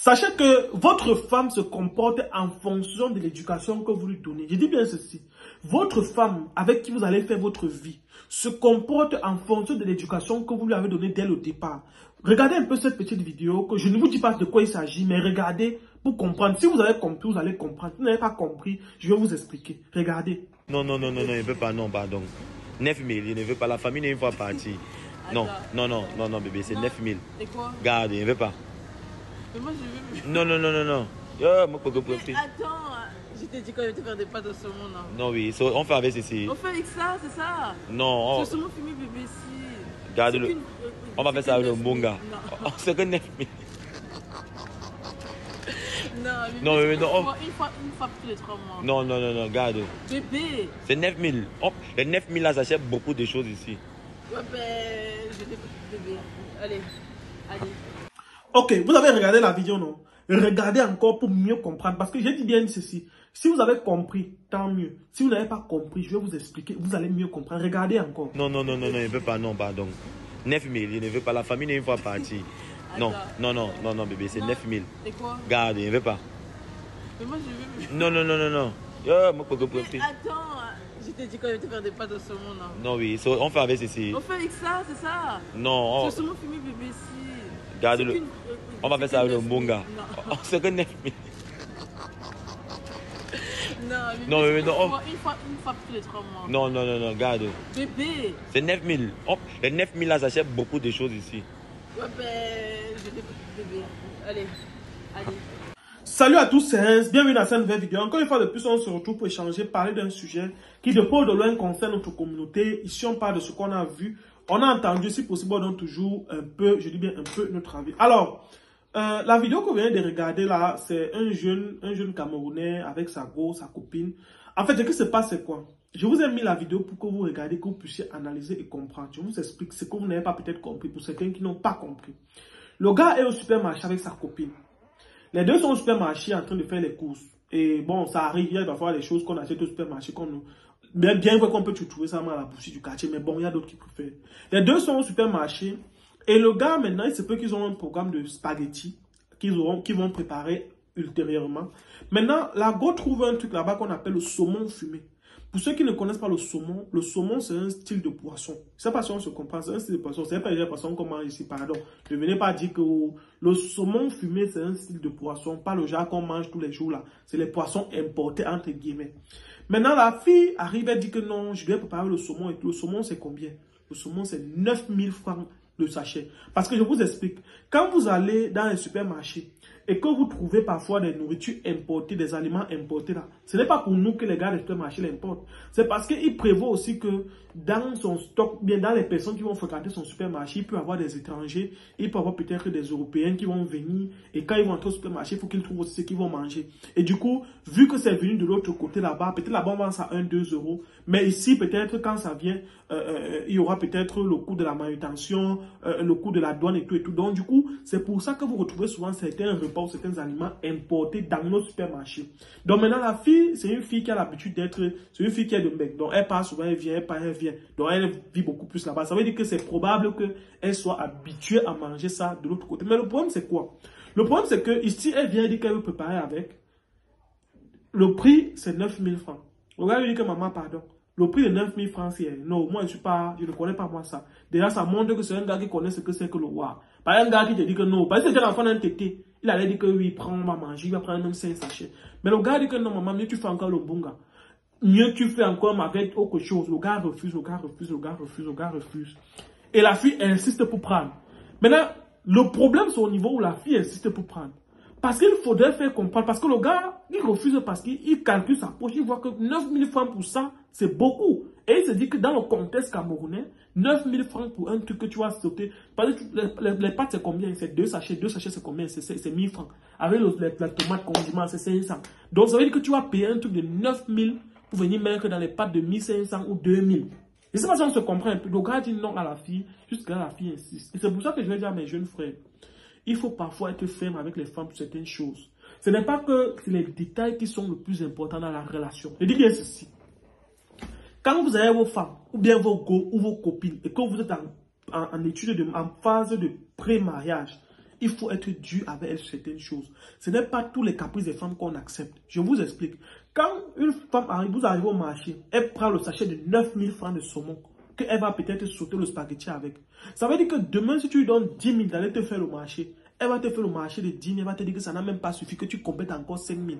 Sachez que votre femme se comporte en fonction de l'éducation que vous lui donnez. Je dis bien ceci. Votre femme avec qui vous allez faire votre vie se comporte en fonction de l'éducation que vous lui avez donnée dès le départ. Regardez un peu cette petite vidéo, que je ne vous dis pas de quoi il s'agit, mais regardez pour comprendre. Si vous avez compris, vous allez comprendre. Si vous n'avez pas compris, je vais vous expliquer. Regardez. Non, il ne veut pas, non, pardon. 9 000, il ne veut pas. La famille n'est une fois partie. Non, bébé, c'est 9 000. Et quoi? Garde, il ne veut pas. Mais moi, je veux... Non. Moi, Mais attends, je t'ai dit qu'on allait te faire des pâtes au saumon, là. Non, oui, on fait avec ceci. On fait avec ça, c'est ça. Non. C'est le saumon fumé, bébé, si. Garde-le. On va faire ça avec le bonga. C'est que 9 000. Non, bébé, non. Une fois tous les 3 mois. Non, garde. Bébé. C'est 9 000. Les 9 000 là, ça achète beaucoup de choses ici. Ouais, ben, je vais bébé. Allez. Ok, vous avez regardé la vidéo, non? Regardez encore pour mieux comprendre. Parce que j'ai dit bien ceci. Si vous avez compris, tant mieux. Si vous n'avez pas compris, je vais vous expliquer. Vous allez mieux comprendre. Regardez encore. Non, il ne veut pas, non, pardon. 9 000, il ne veut pas. La famille n'est une fois partie. Non, bébé, c'est 9 000. Et quoi? Garde, il ne veut pas. Mais moi, je veux... Non. Mais attends, je t'ai dit qu'on allait te faire des pâtes au saumon, là. Non, oui, on fait avec ceci. On fait avec ça, c'est ça. Non. C'est le saumon fumé, bébé, si. Garde-le. On va faire ça avec le bonga. C'est que 9 000. Non, bébé, non. Une fois tous les 3 mois. Non, garde. Bébé. C'est 9 000. Les 9 000 là, ça achète beaucoup de choses ici. Ouais, ben, je vais bébé. Allez. Salut à tous, c'est Hans, bienvenue dans cette nouvelle vidéo. Encore une fois de plus, on se retrouve pour échanger, parler d'un sujet qui de près ou de loin concerne notre communauté. Ici, on parle de ce qu'on a vu, on a entendu, si possible, on donne toujours un peu, je dis bien un peu, notre avis. Alors, la vidéo que vous venez de regarder là, c'est un jeune Camerounais avec sa copine. En fait, ce qui se passe, c'est quoi? Je vous ai mis la vidéo pour que vous regardiez, que vous puissiez analyser et comprendre. Je vous explique ce que vous n'avez pas peut-être compris, pour certains qui n'ont pas compris. Le gars est au supermarché avec sa copine. Les deux sont au supermarché en train de faire les courses. Et bon, ça arrive, il y a parfois des choses qu'on achète au supermarché. Bien vrai qu'on peut trouver ça à la boutique du quartier, mais bon, il y a d'autres qui préfèrent. Les deux sont au supermarché. Et le gars, maintenant, il se peut qu'ils ont un programme de spaghetti qu'ils vont préparer ultérieurement. Maintenant, la go trouve un truc là-bas qu'on appelle le saumon fumé. Pour ceux qui ne connaissent pas le saumon c'est un style de poisson. Je ne sais pas si on se comprend, c'est un style de poisson. Ce n'est pas les poissons qu'on mange ici, pardon. Ne venez pas dire que le saumon fumé, c'est un style de poisson. Pas le genre qu'on mange tous les jours là. C'est les poissons importés entre guillemets. Maintenant, la fille arrive et dit que non, je vais préparer le saumon et tout. Le saumon, c'est combien? Le saumon, c'est 9 000 francs le sachet. Parce que je vous explique. Quand vous allez dans un supermarché et que vous trouvez parfois des nourritures importées, des aliments importés là, ce n'est pas pour nous que les gars des supermarchés l'importent. C'est parce qu'il prévoit aussi que dans son stock, bien dans les personnes qui vont fréquenter son supermarché, il peut y avoir des étrangers, il peut y avoir peut-être des Européens qui vont venir et quand ils vont entrer au supermarché, il faut qu'ils trouvent aussi ce qu'ils vont manger. Et du coup, vu que c'est venu de l'autre côté là-bas, peut-être là-bas on vend ça à 1-2 euros, mais ici peut-être quand ça vient, il y aura peut-être le coût de la manutention, le coût de la douane et tout. Donc du coup, c'est pour ça que vous retrouvez souvent certains repas ou certains aliments importés dans nos supermarchés. Donc maintenant la fille, c'est une fille qui a l'habitude d'être, c'est une fille qui est de mec. Donc elle part souvent, elle vient. Donc elle vit beaucoup plus là-bas. Ça veut dire que c'est probable qu'elle soit habituée à manger ça de l'autre côté. Mais le problème c'est quoi? Le problème c'est que ici, elle vient dire qu'elle veut préparer avec. Le prix, c'est 9 000 francs. Le gars lui dit que maman, pardon. Le prix de 9 000 francs, c'est non, moi je ne connais pas moi ça. Déjà, ça montre que c'est un gars qui connaît ce que c'est que le roi. Pas un gars qui te dit que non. Parce que c'est l'enfant d'un tété. Il allait dire que oui, prends, on va manger, il va prendre même 5 sachets. Mais le gars dit que non, maman, mieux tu fais encore le bon gars. Mieux tu fais encore avec autre chose. Le gars refuse. Et la fille insiste pour prendre. Maintenant, le problème c'est au niveau où la fille insiste pour prendre. Parce qu'il faudrait faire comprendre. Parce que le gars, il refuse parce qu'il calcule sa poche. Il voit que 9 000 francs pour ça, c'est beaucoup. Et il se dit que dans le contexte camerounais, 9 000 francs pour un truc que tu vas sauter. Parce que les pâtes, c'est combien? C'est 2 sachets. 2 sachets, c'est combien? C'est 1000 francs. Avec la tomate condiment, c'est 500. Donc, ça veut dire que tu vas payer un truc de 9 000 pour venir mettre dans les pâtes de 1500 ou 2000. Je ne sais pas si on se comprend un peu. Le gars dit non à la fille. Jusqu'à là, la fille insiste. Et c'est pour ça que je vais dire à mes jeunes frères. Il faut parfois être ferme avec les femmes pour certaines choses. Ce n'est pas que les détails qui sont le plus importants dans la relation. Je dis bien ceci. Quand vous avez vos femmes, ou bien vos go ou vos copines, et que vous êtes en étude, en phase de pré-mariage, il faut être dur avec elle sur certaines choses. Ce n'est pas tous les caprices des femmes qu'on accepte. Je vous explique. Quand une femme arrive, vous arrivez au marché, elle prend le sachet de 9000 francs de saumon, qu'elle va peut-être sauter le spaghetti avec. Ça veut dire que demain, si tu lui donnes 10 000 d'aller te faire le marché, elle va te faire le marché de 10 000, elle va te dire que ça n'a même pas suffi, que tu complètes encore 5 000.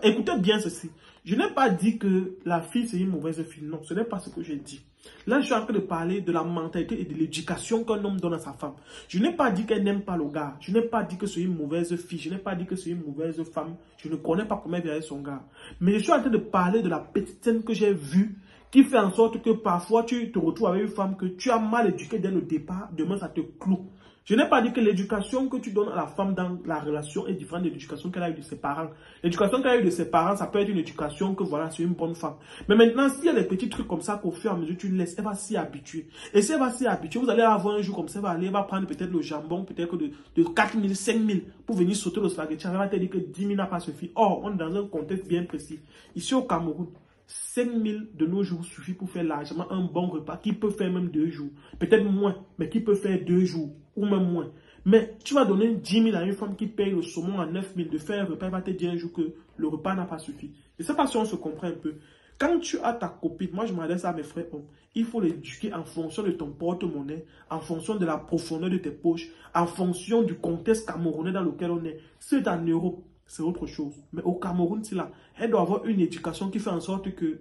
Écoutez bien ceci. Je n'ai pas dit que la fille c'est une mauvaise fille. Non, ce n'est pas ce que j'ai dit. Là, je suis en train de parler de la mentalité et de l'éducation qu'un homme donne à sa femme. Je n'ai pas dit qu'elle n'aime pas le gars. Je n'ai pas dit que c'est une mauvaise fille. Je n'ai pas dit que c'est une mauvaise femme. Je ne connais pas comment elle vit avec son gars. Mais je suis en train de parler de la petite scène que j'ai vue qui fait en sorte que parfois tu te retrouves avec une femme que tu as mal éduquée dès le départ. Demain, ça te cloue. Je n'ai pas dit que l'éducation que tu donnes à la femme dans la relation est différente de l'éducation qu'elle a eue de ses parents. L'éducation qu'elle a eue de ses parents, ça peut être une éducation que voilà, c'est une bonne femme. Mais maintenant, s'il y a des petits trucs comme ça qu'au fur et à mesure tu laisses, elle va s'y habituer. Et si elle va s'y habituer, vous allez avoir un jour comme ça, elle va prendre peut-être le jambon, peut-être de 4 000, 5 000 pour venir sauter le spaghetti. Elle va te dire que 10 000 n'a pas suffi. Or, on est dans un contexte bien précis. Ici au Cameroun, 5 000 de nos jours suffit pour faire largement un bon repas qui peut faire même 2 jours. Peut-être moins, mais qui peut faire 2 jours ou même moins. Mais tu vas donner 10 000 à une femme qui paye le saumon à 9 000 de faire un repas, elle va te dire un jour que le repas n'a pas suffi. Je ne sais pas si on se comprend un peu. Quand tu as ta copine, moi je m'adresse à mes frères hommes, il faut l'éduquer en fonction de ton porte-monnaie, en fonction de la profondeur de tes poches, en fonction du contexte camerounais dans lequel on est. Si c'est en Europe, c'est autre chose. Mais au Cameroun, c'est là. Elle doit avoir une éducation qui fait en sorte que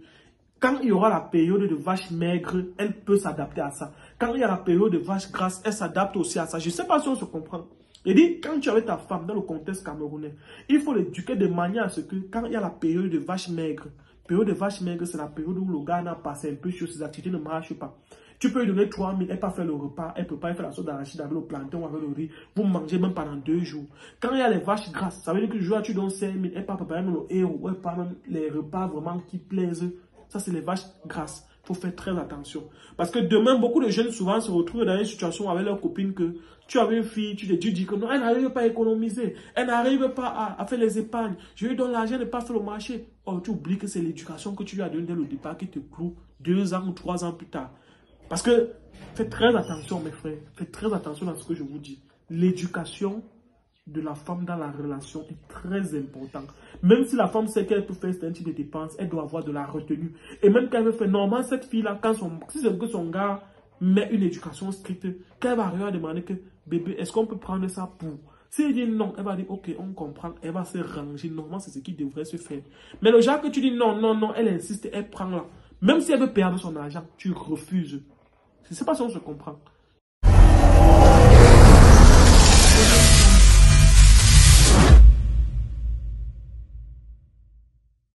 quand il y aura la période de vache maigre, elle peut s'adapter à ça. Quand il y a la période de vache grasse, elle s'adapte aussi à ça. Je ne sais pas si on se comprend. Il dit, quand tu es avec ta femme dans le contexte camerounais, il faut l'éduquer de manière à ce que quand il y a la période de vache maigre, c'est la période où le gars n'a passé un peu sur ses activités, ne marche pas. Tu peux lui donner 3 000, elle ne peut pas faire le repas, elle ne peut pas faire la sauce d'arachide avec le plantain ou avec le riz. Vous mangez même pendant 2 jours. Quand il y a les vaches grasses, ça veut dire que le jour où tu donnes 5 000, elle ne peut pas préparer même le héros, elle ne peut pas même les repas vraiment qui plaisent. Ça, c'est les vaches grasses. Il faut faire très attention. Parce que demain, beaucoup de jeunes souvent se retrouvent dans une situation avec leur copine que tu as une fille, tu dis que non, elle n'arrive pas à économiser, elle n'arrive pas à faire les épargnes. Je lui donne l'argent, elle n'a pas fait le marché. Oh, tu oublies que c'est l'éducation que tu lui as donnée dès le départ qui te cloue 2 ans ou 3 ans plus tard. Parce que faites très attention, mes frères. Faites très attention à ce que je vous dis. L'éducation de la femme dans la relation est très important. Même si la femme sait qu'elle peut faire un type de dépenses, elle doit avoir de la retenue. Et même quand elle veut faire, normalement, cette fille-là, si c'est que son gars met une éducation stricte, qu'elle va arriver à demander que, bébé, est-ce qu'on peut prendre ça pour... Si elle dit non, elle va dire, ok, on comprend, elle va se ranger. Normalement, c'est ce qui devrait se faire. Mais le genre que tu dis non, non, non, elle insiste, elle prend là. Même si elle veut perdre son argent, tu refuses. Je ne sais pas si on se comprend.